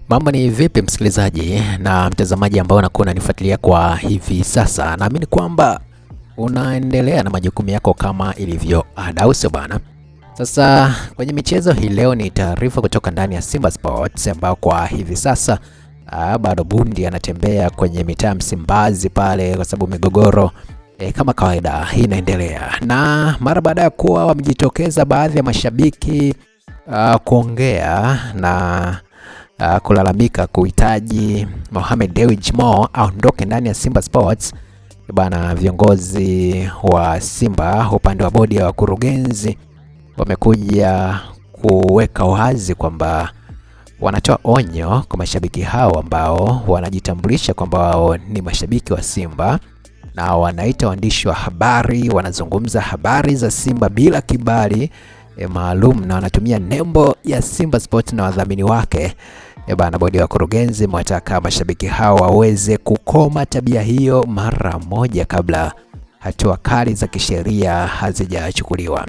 Mambo ni vipi msikilizaji na mtazamaji ambao unakuwa unanifuatilia kwa hivi sasa? Naamini kwamba unaendelea na majukumu yako kama ilivyo ada, usio bana. Sasa kwenye michezo hii leo ni taarifa kutoka ndani ya Simba Sports ambao kwa hivi sasa bado bundi anatembea kwenye mitaa Msimbazi pale kwa sababu migogoro kama kawaida hii inaendelea. Na mara baada ya kuwa wamejitokeza baadhi ya mashabiki kuongea na kulalamika kuhitaji Mohamed Dewji Mo aondoke ndani ya Simba Sports, bana, viongozi wa Simba upande wa bodi ya wakurugenzi wamekuja kuweka wazi kwamba wanatoa onyo kwa mashabiki hao ambao wanajitambulisha kwamba wao ni mashabiki wa Simba na wanaita waandishi wa habari, wanazungumza habari za Simba bila kibali maalum na wanatumia nembo ya Simba Sports na wadhamini wake. Bana, bodi ya wakurugenzi mwataka mashabiki hao waweze kukoma tabia hiyo mara moja kabla hatua kali za kisheria hazijachukuliwa.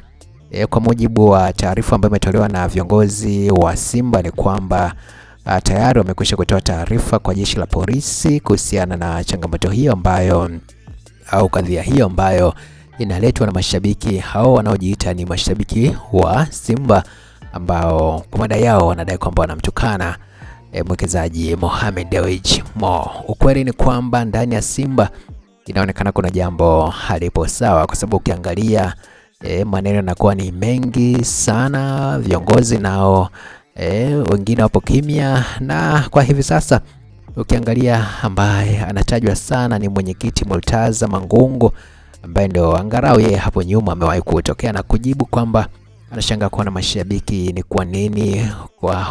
Kwa mujibu wa taarifa ambayo imetolewa na viongozi wa Simba ni kwamba tayari wamekwisha kutoa taarifa kwa jeshi la polisi kuhusiana na changamoto hiyo ambayo au kadhia hiyo ambayo inaletwa na mashabiki hao wanaojiita ni mashabiki wa Simba ambao kwa madai yao wanadai kwamba wanamtukana mwekezaji Mohamed Dewji Mo. Ukweli ni kwamba ndani ya Simba inaonekana kuna jambo halipo sawa, kwa sababu ukiangalia maneno yanakuwa ni mengi sana, viongozi nao wengine wapo kimya, na kwa hivi sasa ukiangalia ambaye anatajwa sana ni mwenyekiti Murtaza Mangungu ambaye ndio angarau yeye hapo nyuma amewahi kutokea na kujibu kwamba anashangaa kuona mashabiki ni kwa nini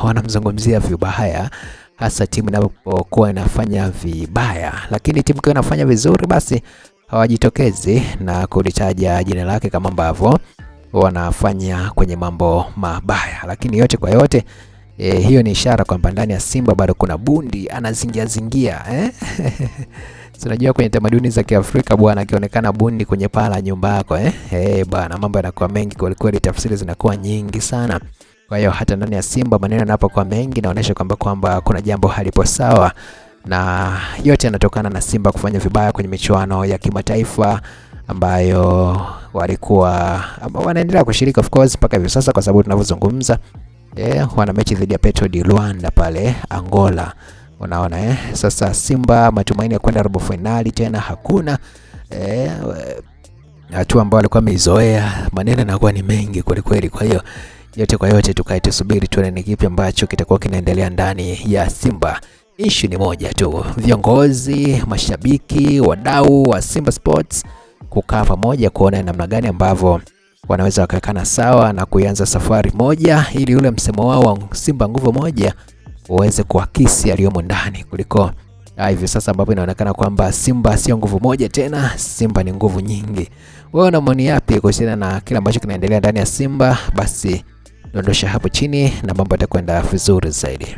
wanamzungumzia vibaya, hasa timu inapokuwa inafanya vibaya, lakini timu ikiwa inafanya vizuri basi hawajitokezi na kulitaja jina lake kama ambavyo wanafanya kwenye mambo mabaya. Lakini yote kwa yote hiyo ni ishara kwamba ndani ya Simba bado kuna bundi anazingia. Unajua kwenye tamaduni za Kiafrika bwana, akionekana bundi kwenye paa la nyumba yako bwana, mambo yanakuwa mengi kwa kweli, tafsiri zinakuwa nyingi sana. Kwa hiyo hata ndani ya Simba maneno yanapokuwa mengi naonesha kwamba kuna jambo halipo sawa, na yote yanatokana na Simba kufanya vibaya kwenye michuano ya kimataifa ambayo walikuwa wanaendelea kushiriki of course mpaka hivi sasa, kwa sababu tunavyozungumza wana mechi dhidi ya Petro di Luanda pale Angola. Unaona sasa Simba matumaini ya kwenda robo finali tena hakuna. Hatua ambayo alikuwa ameizoea, maneno yanakuwa ni mengi kweli kweli. Kwa hiyo yote kwa yote tukae tusubiri tuone ni kipi ambacho kitakuwa kinaendelea ndani ya Simba. Issue ni moja tu, viongozi, mashabiki, wadau wa Simba Sports kukaa pamoja kuona namna gani ambavyo wanaweza wakakana sawa na kuanza safari moja, ili ule msemo wao wa Simba nguvu moja uweze kuakisi aliyomo ndani, kuliko hivi sasa ambapo inaonekana kwamba Simba sio nguvu moja tena, Simba ni nguvu nyingi. Wewe una maoni yapi kuhusiana na kile ambacho kinaendelea ndani ya Simba? Basi dondosha hapo chini na mambo yatakwenda vizuri zaidi.